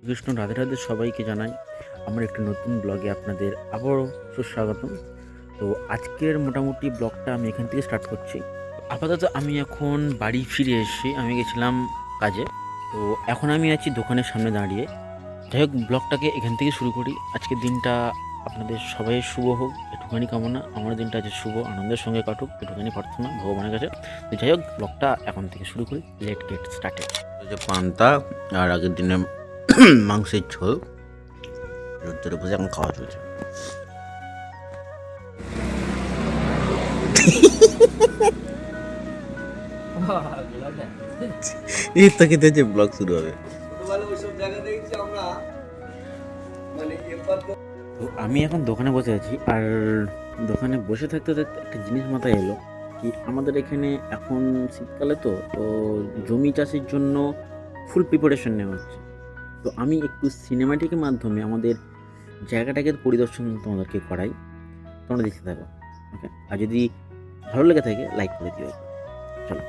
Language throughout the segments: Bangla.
কৃষ্ণ রাধে রাধে সবাইকে জানাই আমার একটা নতুন ব্লগে আপনাদের আবারও সুস্বাগতম। তো আজকের মোটামুটি ব্লগটা আমি এখান থেকে স্টার্ট করছি। আপাতত আমি এখন বাড়ি ফিরে এসেছি, আমি গেছিলাম কাজে। তো এখন আমি আছি দোকানের সামনে দাঁড়িয়ে। যাই হোক, ব্লগটাকে এখান থেকে শুরু করি। আজকের দিনটা আপনাদের সবাই শুভ হোক, একটুখানি কামনা। আমার দিনটা আছে শুভ, আনন্দের সঙ্গে কাটুক, একটুখানি প্রার্থনা ভগবানের কাছে। তো যাই হোক, ব্লগটা এখন থেকে শুরু করি। Late get started. যে পান্তা আর আগের দিনে মাংসের ঝোল রোদ্দুরে বসে এখন খাওয়া চলছে। এই তো খেতে যে ব্লগ শুরু হবে। তো আমি এখন দোকানে বসে আছি, আর দোকানে বসে থাকতে থাকতে একটা জিনিস মাথায় এলো কি, আমাদের এখানে এখন শীতকালে তো জমি চাষের জন্য ফুল প্রিপারেশন নেওয়া হচ্ছে। তো আমি একটু সিনেমাটিকের মাধ্যমে আমাদের জায়গাটাকে পরিদর্শন তোমাদেরকে করাই, তোমরা দেখতে থাকো। ওকে, আর যদি ভালো লেগে থাকে লাইক করে দিও। চলো।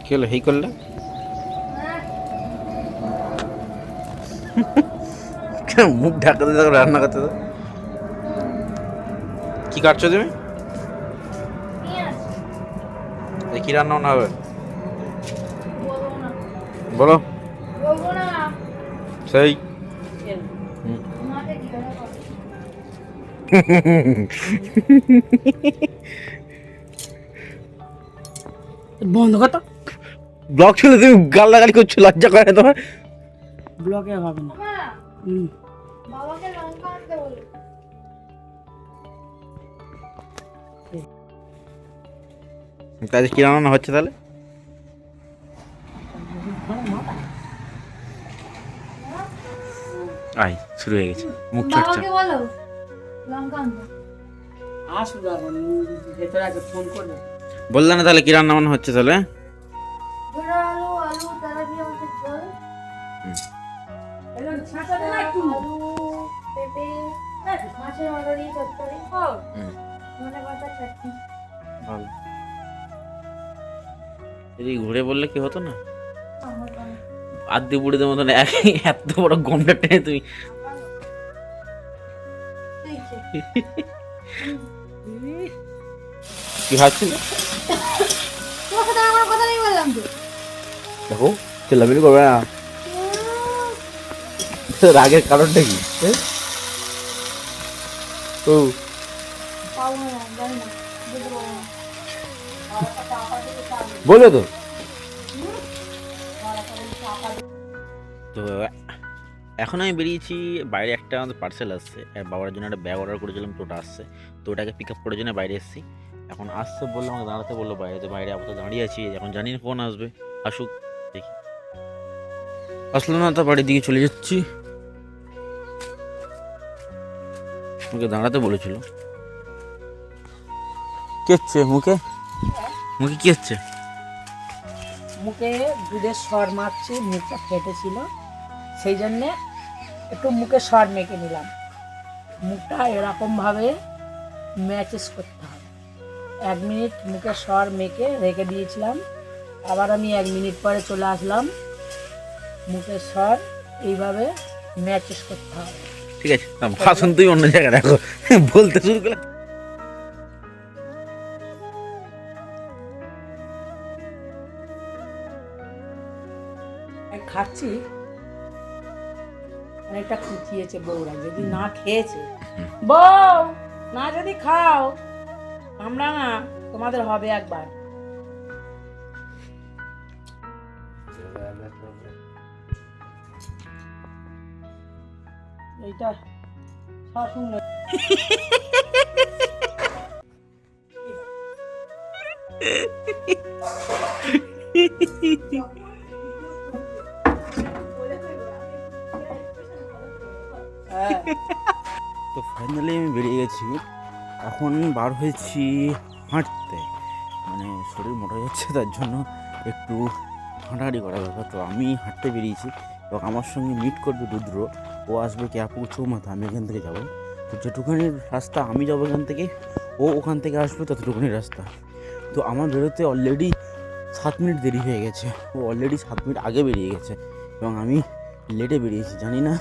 কি হলো, হেই করলে? মুখ ঢাকাতে থাকো, রান্না করতে থাকো। কি কাটছো তুমি? কি রান্না বান্না হবে বলো? সেই বন্ধ কর তো। ব্লগ ছেড়ে তুমি গালাগালি করছো, লজ্জা করে তোমার? ব্লগে হবে না। বাবাকে লঙ্কা আনতে বলো। তাহলে কি রান্না হচ্ছে তাহলে? আয়, শুরু হয়ে গেছে মুখ চর্চা। বাবাকে বলো লঙ্কা আনতে। আসবে এখন, ভেতরে আগে ফোন করবে। বললে না তাহলে কি রান্না বান্না হচ্ছে তাহলে? ধরো আলু আলু তারা দিয়ে আমাদের ঝোল, এলো ছাতা দে না একটু। আলু পেঁপে মাছের মালারি তরকারি, ধনে পাতা চাটনি। ভালো। যদি ঘুরে বললে কি হতো না? আমার ভালো। আদি বুড়িদের মতন এত বড় গমটা টেনে তুমি। তুই খে। কি ভাবছিল? তোমার সাথে আমার কথা নেই বললাম তো। দেখো, চেল্লামিলি করবে না। রাগের কারণটা কি? ও পাবো না, জানি না, বুঝতে পারবো না। বলে তো। তো এখন আমি বেরিয়েছি, বাইরে একটা আমাদের পার্সেল আসছে আর বাবার জন্য একটা ব্যাগ অর্ডার করেছিলাম, তো ওটা আসছে, তো ওটাকে পিক আপ করার জন্য বাইরে এসেছি। এখন আসছে বললো, আমাকে দাঁড়াতে বললো বাইরে, তো বাইরে আপাতত দাঁড়িয়ে আছি, এখন জানি না কখন আসবে, আসুক দেখি। আসলো না তো বাড়ির দিকে চলে যাচ্ছি, আমাকে দাঁড়াতে বলেছিল। কি হচ্ছে মুখে, মুখে কি হচ্ছে? মুখে দুধের সর মারছি, মুখটা ফেটেছিল, সেই জন্যে একটু মুখে সর মেখে নিলাম। মুখটা এরকমভাবে ম্যাচেস করতে হবে। 1 মিনিট মুখে সর মেখে রেখে দিয়েছিলাম, আবার আমি 1 মিনিট পরে চলে আসলাম। মুখের স্বর এইভাবে ম্যাচেস করতে হবে। ঠিক আছে, ভাষণ তুই অন্য জায়গায় রাখো, বলতে শুরু করলে। খাচ্ছি, অনেকটা খুঁচিয়েছে বউরা, যদি না খেয়েছে, বউ না যদি খাও আমরা না তোমাদের হবে একবার। এইটা শাশুড়ি তো ফাইনালি আমি বেরিয়ে গেছি, এখন বার হয়েছি হাঁটতে, মানে শরীর মোটা যাচ্ছে, তার জন্য একটু হাঁটাহাঁটি করা দরকার। তো আমি হাঁটতে বেরিয়েছি, এবং আমার সঙ্গে মিট করবে রুদ্র, ও আসবে ক্যাপু চৌমাথা, আমি এখান থেকে যাবো। তো যেটুকুনি রাস্তা আমি যাবো এখান থেকে, ও ওখান থেকে আসবে ততটুকুনি রাস্তা। তো আমার বেরোতে অলরেডি 7 মিনিট দেরি হয়ে গেছে, ও অলরেডি 7 মিনিট আগে বেরিয়ে গেছে, এবং আমি লেটে বেরিয়েছি, জানি না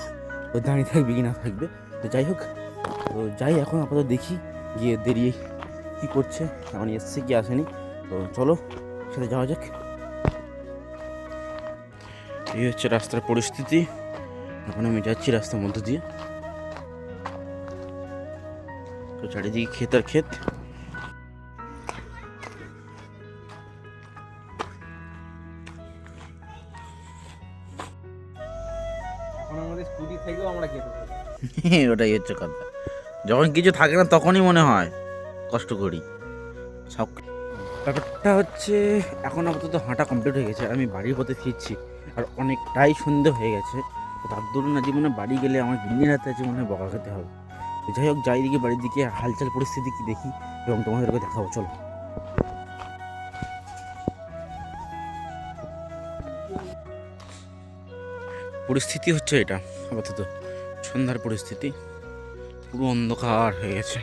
ও দাঁড়িয়ে থাকবে কি না থাকবে। তো যাই হোক, তো যাই এখন আপাতত দেখি গিয়ে দেরি কী করছে, এখন এসছে কি আসেনি, তো চলো সাথে যাওয়া যাক। এই হচ্ছে রাস্তার পরিস্থিতি, এখন আমি যাচ্ছি রাস্তার মধ্যে দিয়ে, তো চারিদিকে ক্ষেত আর ক্ষেত। ওটাই হচ্ছে কথা, যখন কিছু থাকে না তখনই মনে হয় কষ্ট করি সব। ব্যাপারটা হচ্ছে এখন আপাতত হাঁটা কমপ্লিট হয়ে গেছে, আমি বাড়ির পথে ফিরছি, আর অনেকটাই সন্ধে হয়ে গেছে। তো তার দরুন আজ মনে বাড়ি গেলে আমার গিন্নির হাতে আছে মনে হয় বকা খেতে হবে। তো যাই হোক, যাই দিকে বাড়ির দিকে হালচাল পরিস্থিতি কি দেখি, এবং তোমাদেরকে দেখাবো, চলো। পরিস্থিতি হচ্ছে এটা, আপাতত সন্ধ্যার পরিস্থিতি, পুরো অন্ধকার হয়ে গেছে,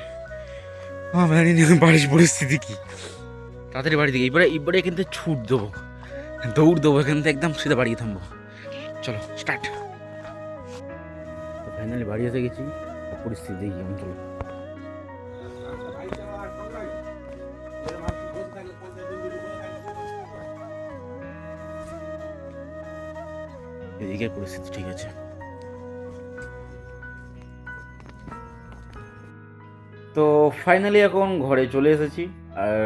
আমি জানি না বাড়ির পরিস্থিতি কি। তাড়াতাড়ি বাড়ি দিকে এবারে এখান থেকে ছুট দেবো, দৌড় দেবো এখান থেকে, একদম সিধা বাড়ি থামবো, চলো স্টার্ট। তো ফাইনালি বাড়ি এসে গেছি, পরিস্থিতি দেখি কেমন, চলো। এদিকে পরিস্থিতি ঠিক আছে। তো ফাইনালি এখন ঘরে চলে এসেছি, আর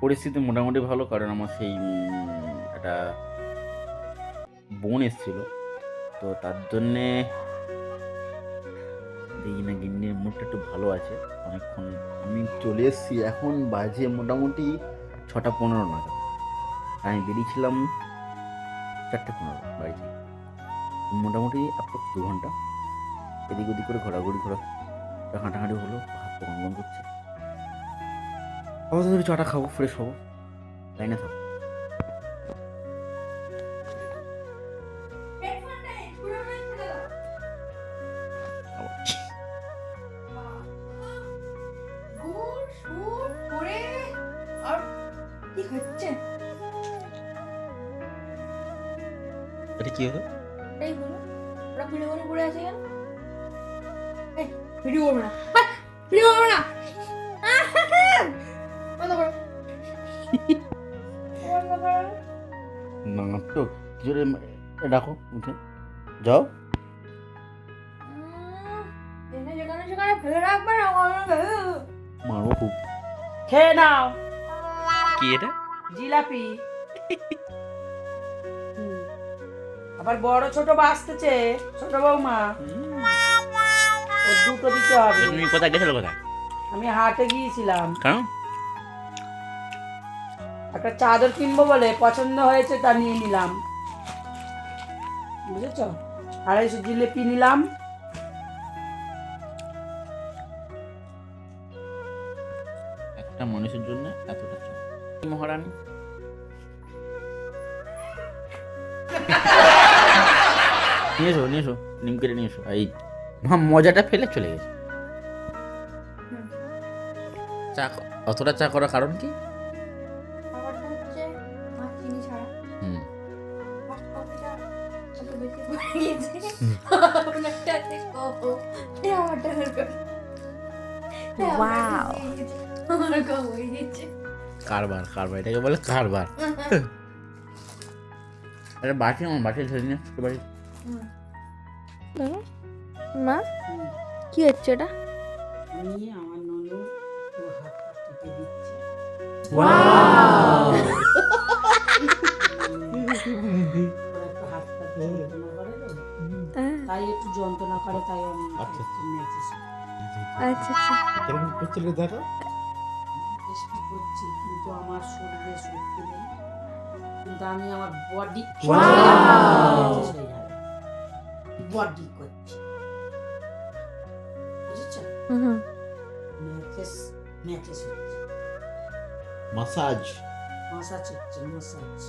পরিস্থিতি মোটামুটি ভালো, কারণ আমার সেই একটা বোন এসেছিল, তো তার জন্যে দেখি না গিন্নির মুডটা একটু ভালো আছে অনেকক্ষণ। আমি চলে এসেছি, এখন বাজে মোটামুটি 6:15 নাগাদ, আমি বেরিয়েছিলাম 4:15 বাড়ি থেকে, মোটামুটি অ্যাপ্রক্স 2 ঘন্টা এদিক ওদিক করে ঘোরাঘুরি হাঁটাহাঁটি হলো, হাত পা গনগন করছে। অবশ্যই চাটা খাবো, ফ্রেশ হবো, তাই না থাকবো। কি হচ্ছে এটা কি হলো? এইগুলো? ওরা ভিডিও করে পড়ে আছে কেন? এই ভিডিও করবে না, ভিডিও করবে না, বন্ধ করো, বন্ধ করো। নাটক কি জোরে ডাকো, উঠে যাও। এখানে যেখানে সেখানে ফেলে রাখবে না, মারবো খুব। খেয়ে নাও কি এটা? জিলাপি। আবার বড় ছোট বাঁচতেছে ছোট বৌমা, ও দুটো দিতে হবে। তুমি কোথায় গেছিলে কোথায়? আমি হাটে গিয়েছিলাম, কেন? একটা চাদর কিনবো বলে পছন্দ হয়েছে, তা নিয়ে নিলাম, বুঝেছ? 250 জিলিপি নিলাম। একটা মানুষের জন্য এতটা চাপ। মহারানী নিয়ে এসো নিম কেটে নিয়ে এসো। এই মজাটা ফেলে চলে গেছে। চা অতটা চা করার কারণ কি? খাবারটা হচ্ছে আর চিনি ছাড়া। হুম, ফার্স্ট কফিটা একটু বেশি পড়ে গিয়েছে। আপনারটা দেখো, এই আমারটা দেখো। ওয়াও, আমার কম হয়ে গেছে। কারবার এটাকে বলে কারবার। আরে বাটি আমার বাটি ছেড়ে নিয়ে আসতে বাড়ি। মা কি হচ্ছে এটা? আমি আমার ননু তো হাতটা টিপে দিচ্ছে। ওরা একটু হাতটা যন্ত্রণা করে তো, তাই একটু যন্ত্রণা করে, তাই আমি একটু নেচেছি। আচ্ছা আচ্ছা। কেমন করছিল দেখো? চেষ্টা করছি, কিন্তু আমার শরীরে শক্তি নেই, কিন্তু আমি আমার বডি বডি করছি, বুঝেছো? ম্যাচেস হচ্ছে, মাসাজ। মাসাজ হচ্ছে, মাসাজ।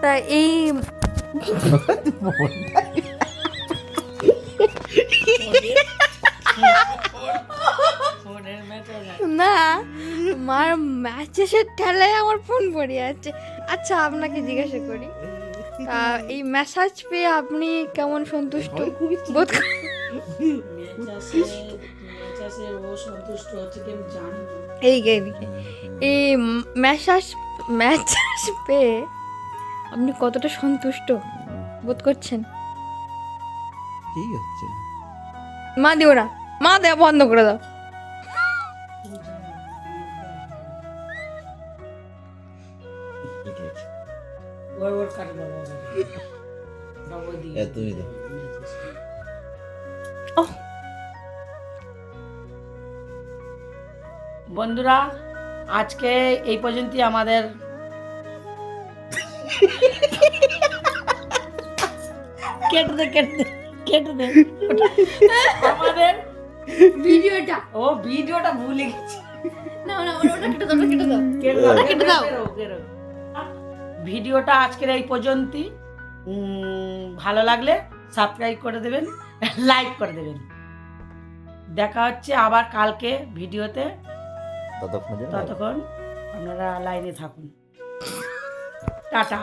তা এই না, মার ম্যাচেসের ঠেলায় আমার ফোন পড়ে যাচ্ছে। আচ্ছা আপনাকে জিজ্ঞাসা করি, তা এই ম্যাসাজ পেয়ে আপনি কেমন সন্তুষ্ট বোধ করেন? ম্যাচেসে ও সন্তুষ্ট হচ্ছে কি আমি জানি না। এইদিকে এই ম্যাসাজ পেয়ে আপনি কতটা সন্তুষ্ট বোধ করছেন? ঠিক হচ্ছে। মা দিও না, মা দেওয়া বন্ধ করে দাও। ওর কাটে বাবা, বাবা দিয়ে তুমি দাও। বন্ধুরা, আজকে এই পর্যন্তই আমাদের কেটে দে আমাদের ভিডিওটা ভিডিওটা ভুলে গেছি। না না, ওটা কেটে দাও, কেটে দাও। কেটে দাও, কেটে দাও। কেটে দাও। ভিডিওটা আজকের এই পর্যন্তই। ভালো লাগলে সাবস্ক্রাইব করে দেবেন, লাইক করে দেবেন। দেখা হচ্ছে আবার কালকে ভিডিওতে। ততক্ষণ আপনারা লাইনে থাকুন। টাটা।